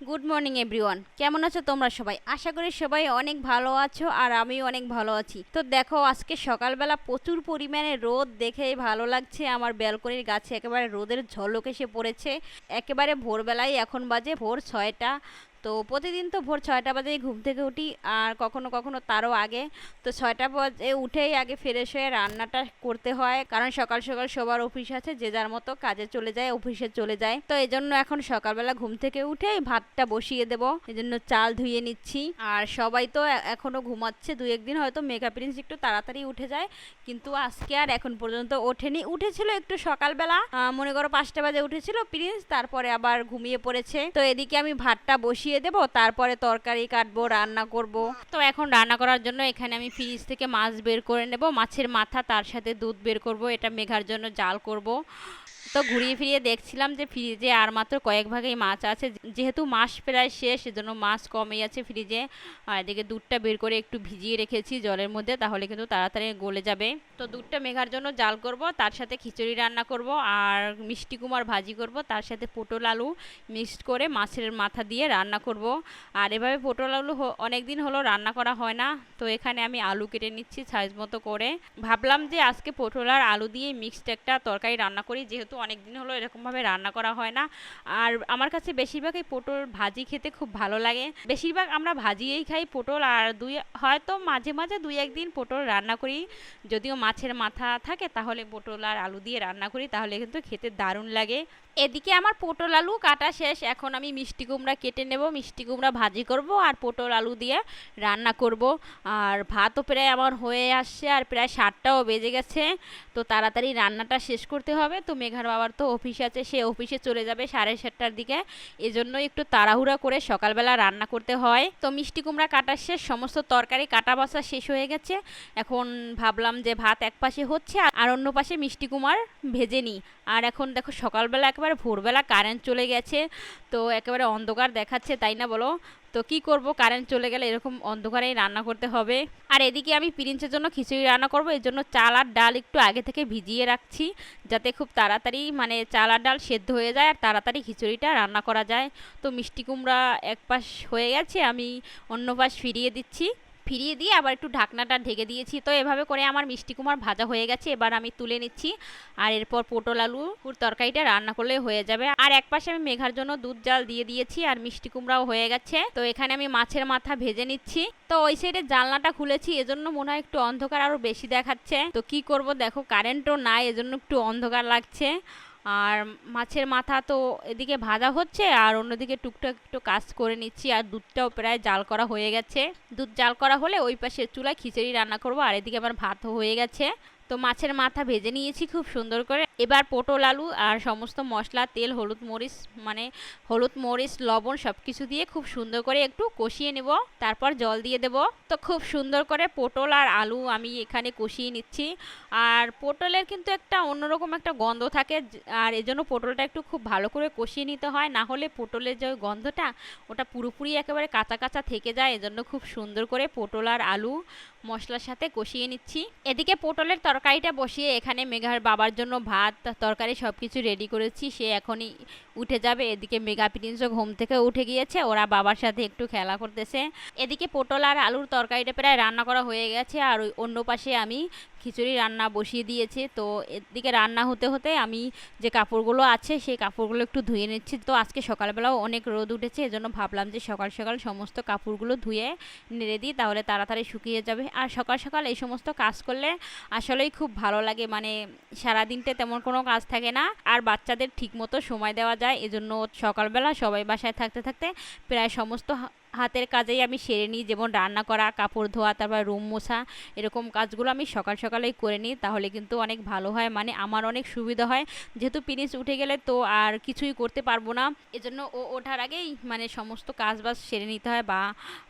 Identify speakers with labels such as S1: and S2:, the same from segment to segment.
S1: Good morning everyone, কেমন আছো তোমরা সবাই? আশা করি সবাই অনেক ভালো আছো আর আমিও অনেক ভালো আছি। তো দেখো, আজকে সকালবেলা প্রচুর পরিমাণে রোদ দেখেই ভালো লাগছে। আমার ব্যালকনির গাছে একেবারে রোদের ঝলক এসে পড়েছে। একেবারে ভোরবেলায়, এখন বাজে ভোর 6টা। তো প্রতিদিন তো ভোর 6টা বাজেই ঘুম থেকে উঠি, আর কখনো কখনো তারও আগে। তো 6টা বাজে উঠেই আগে ফ্রেশ হয়ে রান্নাটা করতে হয়, কারণ সকাল সকাল সবার অফিস আছে, যে যার মতো কাজে চলে যায়, অফিসে চলে যায়। তো এই জন্য এখন সকালবেলা ঘুম থেকে উঠেই ভাতটা বসিয়ে দেব। এই জন্য চাল ধুয়ে নিচ্ছি। আর সবাই তো এখনো ঘুমাচ্ছে, দু একদিন হয়তো মেঘা প্রিন্স একটু তাড়াতাড়ি উঠে যায়, কিন্তু আজকে আর এখন পর্যন্ত ওঠেনি। উঠেছিল একটু সকালবেলা, মনে করো 5টা বাজে উঠেছিল প্রিন্স, তারপরে আবার ঘুমিয়ে পড়েছে। তো এদিকে আমি ভাতটা বসিয়ে দেব, তারপরে তরকারি কাটবো, রান্না করব। তো এখন রান্না করার জন্য এখানে আমি ফ্রিজ থেকে মাছ বের করে নেব, মাছের মাথা, তার সাথে দুধ বের করব। এটা মেঘার জন্য জাল করব। তো ঘুরিয়ে ফিরিয়ে দেখছিলাম যে ফ্রিজে আর মাত্র কয়েক ভাগেই মাছ আছে, যেহেতু মাস প্রায় শেষ, সেজন্য মাছ কমই আছে ফ্রিজে। আর এদিকে দুধটা বের করে একটু ভিজিয়ে রেখেছি জলের মধ্যে, তাহলে কিন্তু তাড়াতাড়ি গলে যাবে। তো দুধটা মেঘার জন্য জাল করব, তার সাথে খিচুড়ি রান্না করব, আর মিষ্টি কুমড়ার ভাজি করব, তার সাথে পটল আলু মিক্সড করে মাছের মাথা দিয়ে রান্না করব। আর এভাবে পটল আলু অনেক দিন হলো রান্না করা হয় না। তো এখানে আমি আলু কেটে নিচ্ছি সাইজ মতো করে। ভাবলাম যে আজকে পটল আর আলু দিয়ে মিক্সড একটা তরকারি রান্না করি, যেহেতু অনেক দিন হলো এরকমভাবে রান্না করা হয় না। আর আমার কাছে বেশিরভাগই পটল ভাজি খেতে খুব ভালো লাগে। বেশিরভাগ আমরা ভাজিয়েই খাই পটল, আর হয়তো মাঝে মাঝে দুই একদিন পটল রান্না করি। যদিও মাছের মাথা থাকে তাহলে পটল আর আলু দিয়ে রান্না করি, তাহলে কিন্তু খেতে দারুণ লাগে। এদিকে আমার পটল আলু কাটা শেষ, এখন আমি মিষ্টি কুমড়া কেটে নেব, মিষ্টি কুমড়া ভাজি করব আর পটল আলু দিয়ে রান্না করব। আর ভাতও প্রায় আমার হয়ে আসছে, আর প্রায় 7টাও বেজে গেছে। তো তাড়াতাড়ি রান্নাটা শেষ করতে হবে। তো মেঘার বাবার তো অফিস আছে, সে অফিসে চলে যাবে 7:30টার দিকে, এজন্য একটু তাড়াহুড়া করে সকালবেলা রান্না করতে হয়। তো মিষ্টি কুমড়া কাটা শেষ, সমস্ত তরকারি কাটা বাছা শেষ হয়ে গেছে। এখন ভাবলাম যে ভাত এক পাশে হচ্ছে আর অন্য পাশে মিষ্টি কুমড়া ভেজে নিই। আর এখন দেখো সকালবেলা একেবারে ভোরবেলা কারেন্ট চলে গেছে, তো একেবারে অন্ধকার দেখাচ্ছে, তাই না বলো? তো কি করব, কারেন্ট চলে গেলে এরকম অন্ধকারেই রান্না করতে হবে। আর এদিকে আমি প্রিন্সের জন্য খিচুড়ি রান্না করব, এর জন্য চাল আর ডাল একটু আগে থেকে ভিজিয়ে রাখছি, যাতে খুব তাড়াতাড়ি মানে চাল আর ডাল সেদ্ধ হয়ে যায় আর তাড়াতাড়ি খিচুড়িটা রান্না করা যায়। তো মিষ্টি কুমড়া এক পাশ হয়ে গেছে, আমি অন্য পাশ ফিরিয়ে দিচ্ছি, ফিরিয়ে দিয়ে আবার একটু ঢাকনাটা ঢেকে দিয়েছি। তো এভাবে করে আমার মিষ্টি কুমড়া ভাজা হয়ে গেছে, এবার আমি তুলে নিচ্ছি। আর এরপর পটল আলুর তরকারিটা রান্না করলে হয়ে যাবে। আর এক পাশে আমি মেঘার জন্য দুধ জাল দিয়ে দিয়েছি, আর মিষ্টি কুমড়াও হয়ে গেছে। তো এখানে আমি মাছের মাথা ভেজে নিচ্ছি। তো ওই সাইডে জানলাটা খুলেছি, এজন্য মনে হয় একটু অন্ধকার আরো বেশি দেখাচ্ছে। তো কি করব, দেখো কারেন্টও নাই, এজন্য একটু অন্ধকার লাগছে। আর মাছের মাথা তো এদিকে ভাজা হচ্ছে, আর অন্যদিকে টুকটাক একটু কাজ করে নিচ্ছি। আর দুধটাও প্রায় জাল করা হয়ে গেছে, দুধ জাল করা হলে ওই পাশে চুলায় খিচুড়ি রান্না করব। আর এদিকে আমার ভাতও হয়ে গেছে। তো মাছের মাথা ভেজে নিয়েছি খুব সুন্দর করে। এবার পটল আলু আর সমস্ত মশলা, তেল, হলুদ মরিচ, মানে হলুদ মরিচ লবণ সব কিছু দিয়ে খুব সুন্দর করে একটু কষিয়ে নেব, তারপর জল দিয়ে দেব। তো খুব সুন্দর করে পটল আর আলু আমি এখানে কষিয়ে নিচ্ছি। আর পটলের কিন্তু একটা অন্যরকম একটা গন্ধ থাকে, আর এজন্য পটলটা একটু খুব ভালো করে কষিয়ে নিতে হয়, না হলে পটলের যে গন্ধটা ওটা পুরোপুরি একেবারে কাঁচা কাঁচা থেকে যায়। এজন্য খুব সুন্দর করে পটল আর আলু মশলার সাথে কষিয়ে নিচ্ছি। এদিকে পটলের তরকারিটা বসিয়ে এখানে মেঘার বাবার জন্য ভাত তরকারি সব কিছু রেডি করেছি, সে এখনই উঠে যাবে। এদিকে মেঘা প্রিন্সও ঘুম থেকে উঠে গিয়েছে, ওরা বাবার সাথে একটু খেলা করতেছে। এদিকে পটল আর আলুর তরকারিটা প্রায় রান্না করা হয়ে গেছে, আর ওই অন্য পাশে আমি খিচুড়ি রান্না বসিয়ে দিয়েছি। তো এদিকে রান্না হতে হতে আমি যে কাপড়গুলো আছে সেই কাপড়গুলো একটু ধুয়ে নিচ্ছি। তো আজকে সকালবেলাও অনেক রোদ উঠেছে, এজন্য ভাবলাম যে সকাল সকাল সমস্ত কাপড়গুলো ধুয়ে নেড়ে দিই, তাহলে তাড়াতাড়ি শুকিয়ে যাবে। আর সকাল সকাল এই সমস্ত কাজ করলে আসলেই খুব ভালো লাগে, মানে সারাদিনতে তেমন কোনো কাজ থাকে না, আর বাচ্চাদের ঠিকমতো সময় দেওয়া যায়। এজন্য সকালবেলা সবাই বাসায় থাকতে থাকতে প্রায় সমস্ত হাতের কাজেই আমি সেরে নিই, যেমন রান্না করা, কাপড় ধোয়া, তারপর রুম মোছা, এরকম কাজগুলো আমি সকাল সকালেই করে নিই, তাহলে কিন্তু অনেক ভালো হয়, মানে আমার অনেক সুবিধা হয়। যেহেতু প্রিন্স উঠে গেলে তো আর কিছুই করতে পারবো না, এজন্য ও ওঠার আগেই মানে সমস্ত কাজ বাজ সেরে নিতে হয়, বা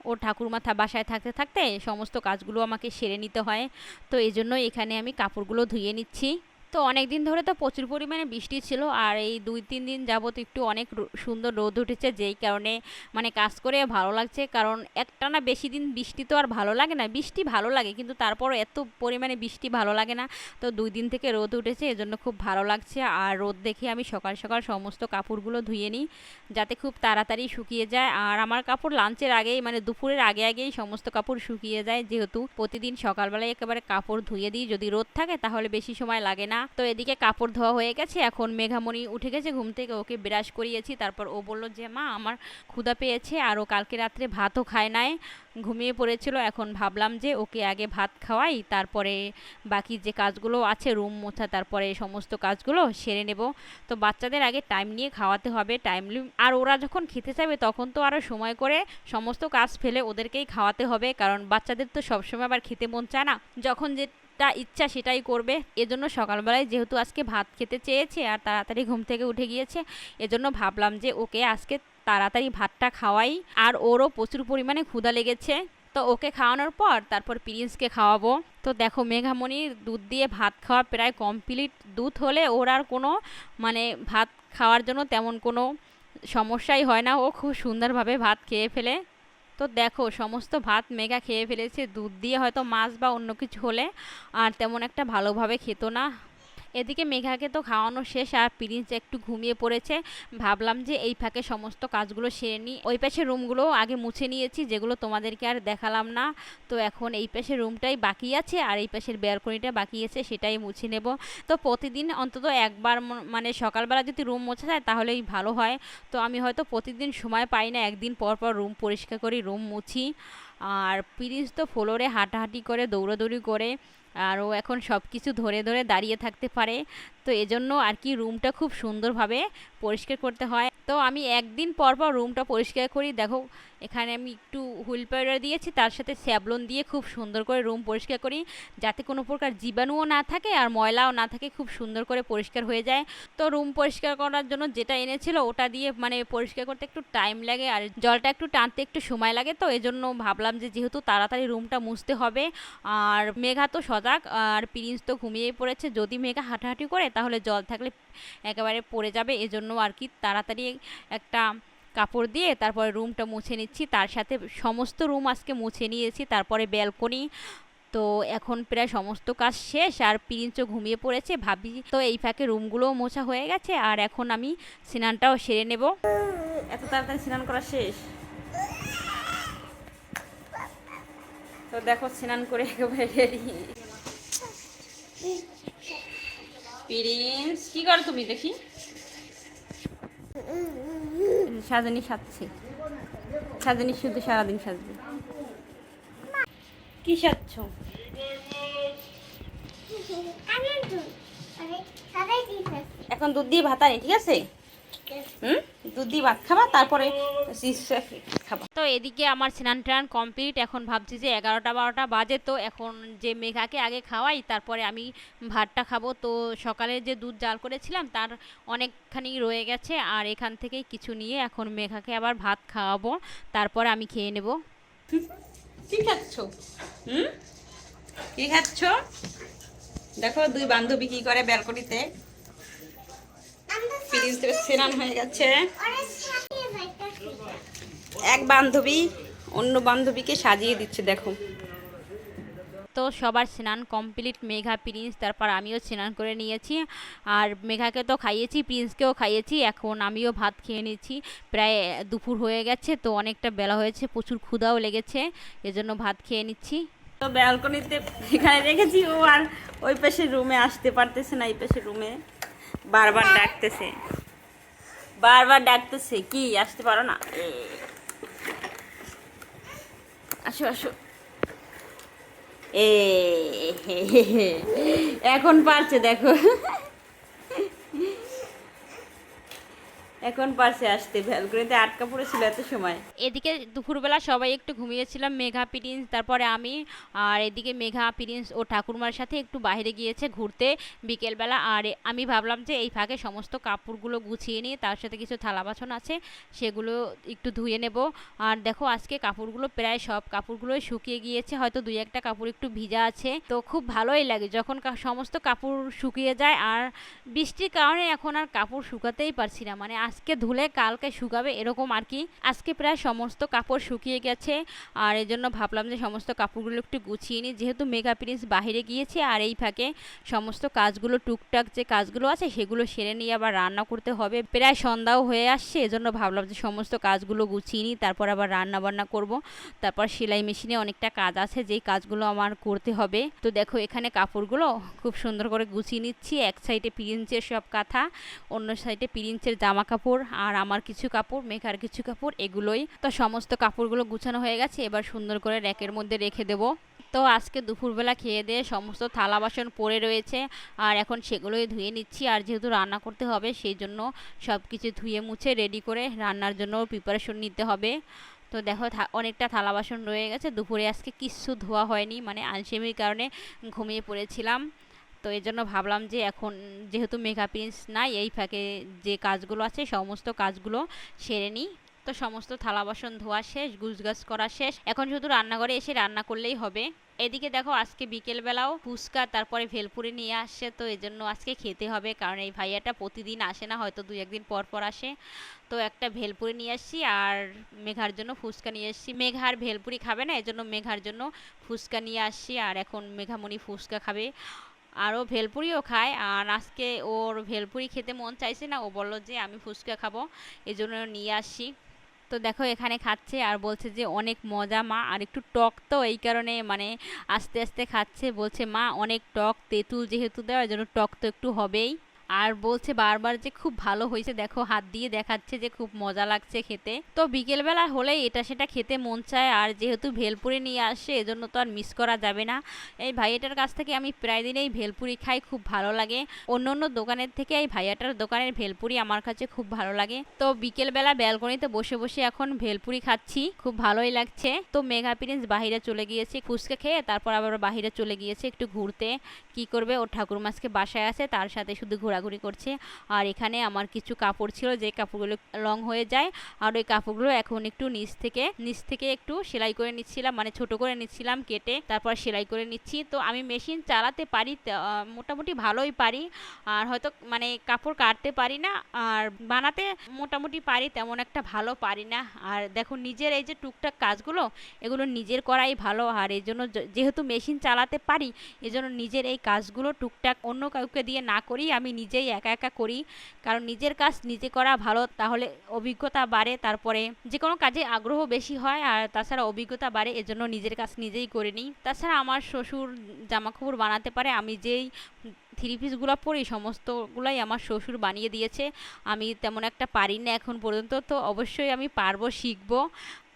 S1: ও ঠাকুরমা বাসায় থাকতে থাকতে সমস্ত কাজগুলো আমাকে সেরে নিতে হয়। তো এই জন্য এখানে আমি কাপড়গুলো ধুয়ে নিচ্ছি। তো তো অনেক দিন ধরে তো প্রচুর পরিমাণে বৃষ্টি ছিল, আর এই 2-3 দিন যাবত একটু অনেক সুন্দর রোদ উঠেছে, যেই কারণে মানে কাজ করে ভালো লাগছে। কারণ একটানা বেশি দিন বৃষ্টি তো আর ভালো লাগে না, বৃষ্টি ভালো লাগে কিন্তু তারপর এত পরিমাণে বৃষ্টি ভালো লাগে না। তো 2 দিন থেকে রোদ উঠেছে, এজন্য খুব ভালো লাগছে। আর রোদ দেখে আমি সকাল সকাল সমস্ত কাপড়গুলো ধুয়ে নিই, যাতে খুব তাড়াতাড়ি শুকিয়ে যায়। আর আমার কাপড় লাঞ্চের আগেই মানে দুপুরের আগে আগেই সমস্ত কাপড় শুকিয়ে যায়, যেহেতু প্রতিদিন সকালবেলায় একেবারে কাপড় ধুয়ে দিই। যদি রোদ থাকে তাহলে বেশি সময় লাগে না। তো এদিকে কাপড় ধোয়া হয়ে গেছে, এখন মেঘামণি উঠে গেছে ঘুম থেকে, ওকে ব্রাশ করিয়েছি। তারপর ও বলল যে মা আমার ক্ষুধা পেয়েছে, আর ও কালকে রাত্রে ভাতও খায় নাই, ঘুমিয়ে পড়েছিল। এখন ভাবলাম যে ওকে আগে ভাত খাওয়াই, তারপরে বাকি যে কাজগুলো আছে রুম মোছা তারপরে সমস্ত কাজগুলো সেরে নেব। তো বাচ্চাদের আগে টাইম নিয়ে খাওয়াতে হবে, টাইমলি। আর ওরা যখন খেতে চাইবে তখন তো আরও সময় করে সমস্ত কাজ ফেলে ওদেরকেই খাওয়াতে হবে, কারণ বাচ্চাদের তো সবসময় আবার খেতে মন চায় না, যখন যে ইচ্ছা সেটাই করবে। এজন্য সকালবেলায় যেহেতু আজকে ভাত খেতে চেয়েছে আর তাড়াতাড়ি ঘুম থেকে উঠে গিয়েছে, এজন্য ভাবলাম যে ওকে আজকে তাড়াতাড়ি ভাতটা খাওয়াই। আর ওরও প্রচুর পরিমাণে ক্ষুধা লেগেছে, তো ওকে খাওয়ানোর পর তারপর প্রিন্সকে খাওয়াবো। তো দেখো মেঘামণির দুধ দিয়ে ভাত খাওয়া প্রায় কমপ্লিট। দুধ হলে ওর আর কোনো মানে ভাত খাওয়ার জন্য তেমন কোনো সমস্যাই হয় না, ও খুব সুন্দরভাবে ভাত খেয়ে ফেলে। তো দেখো সমস্ত ভাত মেঘা খেয়ে ফেলেছে, দুধ দিয়ে হয়তো মাছ বা অন্য কিছু হলে আর তেমন একটা ভালোভাবে খেত না। এদিকে মেঘাকে তো খাওয়ানো শেষ, আর প্রিন্স একটু ঘুমিয়ে পড়েছে। ভাবলাম যে এই ফাঁকে সমস্ত কাজগুলো সেরে নিই। ওই পাশে রুমগুলো আগে মুছে নিয়েছি, যেগুলো তোমাদেরকে আর দেখালাম না। তো এখন এই পাশে রুমটাই বাকি আছে, আর এই পাশের ব্যালকনিটা বাকি আছে, সেটাই মুছে নেব। তো প্রতিদিন অন্তত একবার মানে সকালবেলা যদি রুম মোছা যায় তাহলেই ভালো হয়। তো আমি হয়তো প্রতিদিন সময় পাই না, একদিন পর পর রুম পরিষ্কার করি, রুম মুছি। আর প্রিন্স তো ফ্লোরে হাঁটাহাঁটি করে, দৌড়াদৌড়ি করে, আর ও এখন সব কিছু ধরে ধরে দাঁড়িয়ে থাকতে পারে। তো এজন্য আর কি রুমটা খুব সুন্দরভাবে পরিষ্কার করতে হয়। তো আমি একদিন পর পর রুমটা পরিষ্কার করি। দেখো এখানে আমি একটু হুইল পাউডার দিয়েছি, তার সাথে স্যাভলন দিয়ে খুব সুন্দর করে রুম পরিষ্কার করি, যাতে কোনো প্রকার জীবাণুও না থাকে আর ময়লাও না থাকে, খুব সুন্দর করে পরিষ্কার হয়ে যায়। তো রুম পরিষ্কার করার জন্য যেটা এনেছিল ওটা দিয়ে মানে পরিষ্কার করতে একটু টাইম লাগে, আর জলটা একটু টানতে একটু সময় লাগে। তো এজন্য ভাবলাম যে যেহেতু তাড়াতাড়ি রুমটা মুছতে হবে, আর মেঘা তো সজাগ আর প্রিন্স তো ঘুমিয়ে পড়েছে, যদি মেঘা হাঁটাহাঁটি করে তাহলে জল থাকলে একেবারে পড়ে যাবে। এজন্য আর কি তাড়াতাড়ি একটা কাপড় দিয়ে তারপরে রুমটা মুছে নিচ্ছি, তার সাথে সমস্ত রুম আজকে মুছে নিয়েছি, তারপরে ব্যালকনি। তো এখন প্রায় সমস্ত কাজ শেষ, আর প্রিন্সও ঘুমিয়ে পড়েছে। ভাবি তো এই ফাঁকে রুমগুলোও মোছা হয়ে গেছে, আর এখন আমি স্নানটাও সেরে নেব। এত তাড়াতাড়ি স্নান করা শেষ। তো দেখো স্নান করে একেবারে রেডি। প্রিন্স কি করো তুমি দেখি? সাজানি সাজছে, সাজানি শুধু সারাদিন সাজবে। কি সাজছ? এখন দুধ দিয়ে ভাত আনি, ঠিক আছে? দুধ দিয়ে ভাত খাবা, তারপরে খাবা। তো এদিকে আমার স্নান টান কমপ্লিট। এখন ভাবছি যে 11টা-12টা বাজে, তো এখন যে মেঘাকে আগে খাওয়াই তারপরে আমি ভাতটা খাবো। তো সকালে যে দুধ জাল করেছিলাম তার অনেকখানি রয়ে গেছে, আর এখান থেকেই কিছু নিয়ে এখন মেঘাকে আবার ভাত খাওয়াবো, তারপর আমি খেয়ে নেব। কি খাচ্ছ? কি খাচ্ছ? দেখো দুই বান্ধবী কি করে ব্যালকনিতে। প্রিন্সের স্নান হয়ে গেছে, এক বান্ধবী অন্য বান্ধবীকে সাজিয়ে দিচ্ছে দেখো। তো সবার স্নান কমপ্লিট, মেঘা প্রিন্স তারপর আমিও স্নান করে নিয়েছি, আর মেঘাকে তো খাইয়েছি, প্রিন্সকেও খাইয়েছি। এখন আমিও ভাত খেয়ে নিচ্ছি, প্রায় দুপুর হয়ে গেছে, তো অনেকটা বেলা হয়েছে, প্রচুর ক্ষুধাও লেগেছে, এজন্য ভাত খেয়ে নিচ্ছি। তো ব্যালকনিতে এখানে রেখেছি, ও আর ওই পাশে রুমে আসতে পারতেছে না, এই পাশে রুমে বারবার ডাকতেছে, বারবার ডাকতেছে। কি আসতে পারো না? আসো আসো। এখন পারছে দেখো, এখন পারছে আসতে, ভ্যালকনিতে আটকা পড়েছিল এত সময়। এদিকে দুপুরবেলা সবাই একটু ঘুমিয়েছিলাম, মেঘা প্রিন্স তারপরে আমি। আর এদিকে মেঘা প্রিন্স ও ঠাকুরমার সাথে একটু বাইরে গিয়েছে ঘুরতে বিকেলবেলা। আর আমি ভাবলাম যে এই ফাঁকে সমস্ত কাপড়গুলো গুছিয়ে নিই, তার সাথে কিছু থালা বাসন আছে সেগুলো একটু ধুয়ে নেব। আর দেখো আজকে কাপড়গুলো প্রায় সব কাপড়গুলোই শুকিয়ে গিয়েছে, হয়তো দুই একটা কাপড় একটু ভিজা আছে। তো খুব ভালোই লাগে যখন সমস্ত কাপড় শুকিয়ে যায়। আর বৃষ্টির কারণে এখন আর কাপড় শুকাতেই পারছি না, মানে আজকে ধুলে কালকে শুকাবে এরকম আর কি। আজকে প্রায় সমস্ত কাপড় শুকিয়ে গেছে, আর এই জন্য ভাবলাম যে সমস্ত কাপড়গুলো একটু গুছিয়ে নিই, যেহেতু মেঘা প্রিন্স বাইরে গিয়েছে। আর এই ফাঁকে সমস্ত কাজগুলো টুকটাক যে কাজগুলো আছে সেগুলো সেরে নিয়ে আবার রান্না করতে হবে, প্রায় সন্ধ্যাও হয়ে আসছে। এজন্য ভাবলাম যে সমস্ত কাজগুলো গুছিয়ে নিই, তারপর আবার রান্না বান্না করব। তারপর সেলাই মেশিনে অনেকটা কাজ আছে যেই কাজগুলো আমার করতে হবে। তো দেখো এখানে কাপড়গুলো খুব সুন্দর করে গুছিয়ে নিচ্ছি, এক সাইডে প্রিন্সের সব কাঁথা, অন্য সাইডে প্রিন্সের জামা কাপড়, আর আমার কিছু কাপড়, মেঘার কিছু কাপড়, এগুলোই। তো সমস্ত কাপড়গুলো গুছানো হয়ে গেছে, এবার সুন্দর করে র্যাকের মধ্যে রেখে দেবো। তো আজকে দুপুরবেলা খেয়ে দিয়ে সমস্ত থালা বাসন পড়ে রয়েছে, আর এখন সেগুলোই ধুয়ে নিচ্ছি। আর যেহেতু রান্না করতে হবে সেই জন্য সব কিছু ধুয়ে মুছে রেডি করে রান্নার জন্য প্রিপারেশন নিতে হবে। তো দেখো অনেকটা থালা বাসন রয়ে গেছে, দুপুরে আজকে কিচ্ছু ধোয়া হয়নি, মানে আলসেমির কারণে ঘুমিয়ে পড়েছিলাম। তো এই জন্য ভাবলাম যে এখন যেহেতু মেঘা প্রিন্স নাই, এই ফাঁকে যে কাজগুলো আছে সমস্ত কাজগুলো সেরে নিই। তো সমস্ত থালা বাসন ধোয়া শেষ, গুছগাছ করা শেষ, এখন শুধু রান্নাঘরে এসে রান্না করলেই হবে। এদিকে দেখো আজকে বিকেলবেলাও ফুচকা তারপরে ভেলপুরি নিয়ে আসছে, তো এই জন্য আজকে খেতে হবে, কারণ এই ভাইয়াটা প্রতিদিন আসে না, হয়তো দুই একদিন পর পর আসে। তো একটা ভেলপুরি নিয়ে আসছি, আর মেঘার জন্য ফুচকা নিয়ে আসছি। মেঘার ভেলপুরি খাবে না, এজন্য মেঘার জন্য ফুচকা নিয়ে আসছি। আর এখন মেঘামণি ফুচকা খাবে, আরও ভেলপুরিও খায়। আর আজকে ওর ভেলপুরি খেতে মন চাইছে না, ও বলল যে আমি ফুচকা খাবো, এজন্য নিয়ে আসি। তো দেখো এখানে খাচ্ছে আর বলছে যে অনেক মজা মা, আর একটু টক তো এই কারণে মানে আস্তে আস্তে খাচ্ছে, বলছে মা অনেক টক, তেঁতুল যেহেতু দেওয়া এই জন্য টক তো একটু হবেই। আর বলছে বারবার যে খুব ভালো হয়েছে, দেখো হাত দিয়ে দেখাচ্ছে যে খুব মজা লাগছে খেতে। তো বিকেলবেলা হলেই এটা সেটা খেতে মন চায়, আর যেহেতু ভেলপুরি নিয়ে আসে এজন্য তো আর মিস করা যাবে না। এই ভাইয়াটার কাছ থেকে আমি প্রায় দিনেই ভেলপুরি খাই, খুব ভালো লাগে। অন্য অন্য দোকানের থেকে এই ভাইয়াটার দোকানের ভেলপুরি আমার কাছে খুব ভালো লাগে। তো বিকেলবেলা ব্যালকনিতে বসে বসে এখন ভেলপুরি খাচ্ছি, খুব ভালোই লাগছে। তো মেঘা প্রিন্স বাহিরে চলে গিয়েছে ফুচকা খেয়ে, তারপর আবার বাহিরে চলে গিয়েছে একটু ঘুরতে। কি করবে, ওর ঠাকুরমাকে বাসায় আছে, তার সাথে শুধু ঘোরাঘুরি করছে। আর এখানে আমার কিছু কাপড় ছিল যে কাপড়গুলো লং হয়ে যায়, আর ওই কাপড়গুলো এখন একটু নিচ থেকে একটু সেলাই করে নিচ্ছিলাম, মানে ছোট করে নিচ্ছিলাম কেটে, তারপর সেলাই করে নিচ্ছি। তো আমি মেশিন চালাতে পারি, মোটামুটি ভালোই পারি, আর হয়তো মানে কাপড় কাটতে পারি না, আর বানাতে মোটামুটি পারি, তেমন একটা ভালো পারি না। আর দেখো নিজের এই যে টুকটাক কাজগুলো এগুলো নিজের করাই ভালো, আর এই জন্য যেহেতু মেশিন চালাতে পারি এজন্য নিজের এই কাজগুলো টুকটাক অন্য কাউকে দিয়ে না করি, আমি নিজেই একা একা করি। কারণ নিজের কাজ নিজে করা ভালো, তাহলে অভিজ্ঞতা বাড়ে, তারপরে যে কোনো কাজে আগ্রহ বেশি হয়, আর তাছাড়া অভিজ্ঞতা বাড়ে, এজন্য নিজের কাজ নিজেই করে নিই। তাছাড়া আমার শ্বশুর জামা কাপড় বানাতে পারে, আমি যেই থ্রি পিসগুলো পরি সমস্তগুলাই আমার শ্বশুর বানিয়ে দিয়েছে, আমি তেমন একটা পারি না এখন পর্যন্ত। তো অবশ্যই আমি পারবো, শিখবো।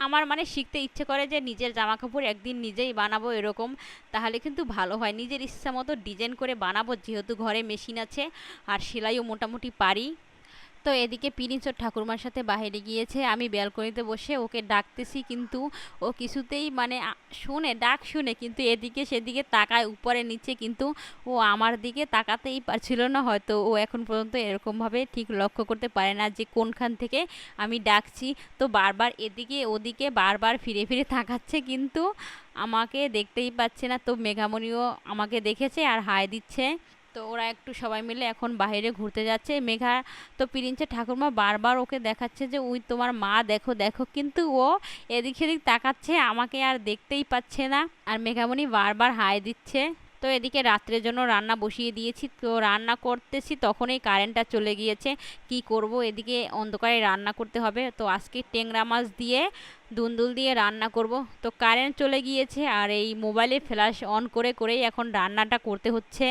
S1: আমার মানে শিখতে ইচ্ছে করে যে নিজের জামা কাপড় একদিন নিজেই বানাবো এরকম, তাহলে কিন্তু ভালো হয়, নিজের ইচ্ছা মতো ডিজাইন করে বানাবো, যেহেতু ঘরে মেশিন আছে আর সেলাইও মোটামুটি পারি। তো এদিকে প্রিন্স ওর ঠাকুরমার সাথে বাইরে গিয়েছে, আমি ব্যালকনিতে বসে ওকে ডাকতেছি, কিন্তু ও কিছুতেই মানে ডাক শুনে কিন্তু এদিকে সেদিকে তাকায় উপরে নিচে, কিন্তু ও আমার দিকে তাকাতেই পারছিল না। হয়তো ও এখন পর্যন্ত এরকমভাবে ঠিক লক্ষ্য করতে পারে না যে কোনখান থেকে আমি ডাকছি। তো বারবার এদিকে ওদিকে বারবার ফিরে ফিরে তাকাচ্ছে, কিন্তু আমাকে দেখতেই পাচ্ছে না। তো মেঘামণিও আমাকে দেখেছে আর হাই দিচ্ছে। তো ওরা একটু সবাই মিলে এখন বাইরে ঘুরতে যাচ্ছে। মেঘা তো প্রিন্সের ঠাকুরমা বারবার ওকে দেখাচ্ছে যে ওই তোমার মা, দেখো দেখো, কিন্তু ও এদিক সেদিক তাকাচ্ছে, আমাকে আর দেখতেই পাচ্ছে না। আর মেঘামণি বারবার হাই দিচ্ছে। তো এদিকে রাত্রের জন্য রান্না বসিয়ে দিয়েছি, তো রান্না করতেছি তখনই কারেন্টটা চলে গিয়েছে। কি করব, এদিকে অন্ধকারে রান্না করতে হবে। তো আজকে ট্যাংরা মাছ দিয়ে দুন্দুল দিয়ে রান্না করব। তো কারেন্ট চলে গিয়েছে আর এই মোবাইলের ফ্ল্যাশ অন করে করেই এখন রান্নাটা করতে হচ্ছে।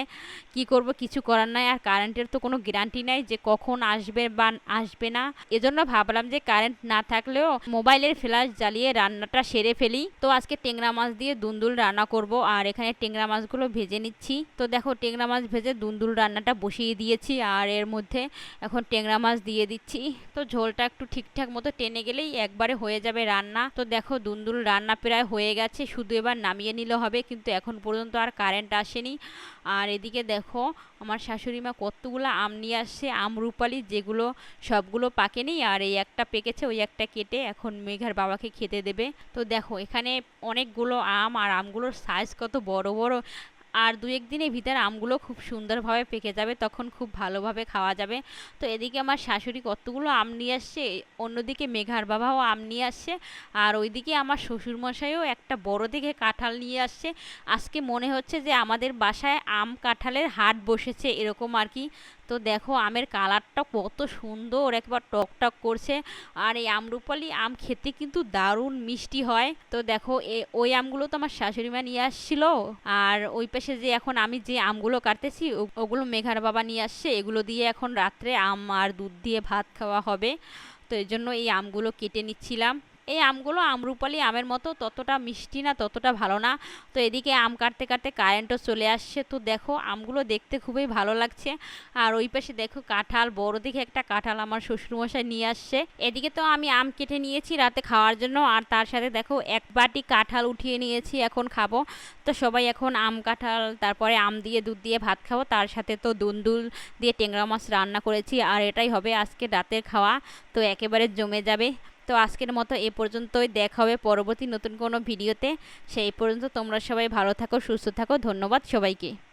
S1: কি করব, কিছু করার নাই। আর কারেন্টের তো কোনো গ্যারান্টি নাই যে কখন আসবে বা আসবে না। এজন্য ভাবলাম যে কারেন্ট না থাকলেও মোবাইলের ফ্ল্যাশ জ্বালিয়ে রান্নাটা সেরে ফেলি। তো আজকে টেংরা মাছ দিয়ে দুন্দুল রান্না করব আর এখানে টেংরা মাছগুলো ভেজে নিচ্ছি। তো দেখো টেংরা মাছ ভেজে দুন্দুল রান্নাটা বসিয়ে দিয়েছি আর এর মধ্যে এখন টেংরা মাছ দিয়ে দিচ্ছি। তো ঝোলটা একটু ঠিকঠাক মতো টেনে গেলেই একবারে হয়ে যাবে রান্না। তো দেখো দুন্দুল রান্না প্রায় হয়ে গেছে, শুধু এবার নামিয়ে নিলে হবে। কিন্তু এখন পর্যন্ত আর কারেন্ট আসেনি। আর এদিকে দেখো আমার শাশুড়ি মা কতগুলো আম নিয়ে আসছে, আমরুপালি, যেগুলো সবগুলো পাকেনি আর এই একটা পেকেছে, ওই একটা কেটে এখন মেঘার বাবাকে খেতে দেবে। তো দেখো এখানে অনেকগুলো আম আর আমগুলোর সাইজ কত বড় বড়। আর দু একদিনের ভিতরে আমগুলো খুব সুন্দরভাবে পেকে যাবে, তখন খুব ভালোভাবে খাওয়া যাবে। তো এদিকে আমার শাশুড়ি কতগুলো আম নিয়ে আসছে, অন্যদিকে মেঘার বাবাও আম নিয়ে আসছে, আর ওইদিকে আমার শ্বশুরমশাইও একটা বড় দেখে কাঁঠাল নিয়ে আসছে। আজকে মনে হচ্ছে যে আমাদের বাসায় আম কাঁঠালের হাট বসেছে এরকম আর কি। তো দেখো আমের কালারটা কত সুন্দর, একবার টক টক করছে। আর এই আমরুপালি আম খেতে কিন্তু দারুণ মিষ্টি হয়। তো দেখো ওই আমগুলো তো আমার শাশুড়ি মা নিয়ে আসছিল। আর ওই পাশে যে এখন আমি যে আমগুলো কাটতেছি ওগুলো মেঘার বাবা নিয়ে আসছে। এগুলো দিয়ে এখন রাত্রে আম আর দুধ দিয়ে ভাত খাওয়া হবে। তো এই জন্য এই আমগুলো কেটে নিচ্ছিলাম। এই আমগুলো আমরুপালি আমের মতো ততটা মিষ্টি না, ততটা ভালো না। তো এদিকে আম কাটতে কাটতে কারেন্টও চলে আসছে। তো দেখো আমগুলো দেখতে খুবই ভালো লাগছে। আর ওই পাশে দেখো কাঁঠাল, বড় দেখে একটা কাঁঠাল আমার শ্বশুরমশাই নিয়ে আসছে। এদিকে তো আমি আম কেটে নিয়েছি রাতে খাওয়ার জন্য, আর তার সাথে দেখো এক বাটি কাঁঠাল উঠিয়ে নিয়েছি, এখন খাবো। তো সবাই এখন আম কাঁঠাল, তারপরে আম দিয়ে দুধ দিয়ে ভাত খাবো। তার সাথে তো দুন্দুল দিয়ে টেংরা মাছ রান্না করেছি, আর এটাই হবে আজকে রাতের খাওয়া। তো একেবারে জমে যাবে। তো আজকের মতো এ পর্যন্তই, দেখা হবে পরবর্তী নতুন কোনো ভিডিওতে। সেই পর্যন্ত তোমরা সবাই ভালো থাকো, সুস্থ থাকো। ধন্যবাদ সবাইকে।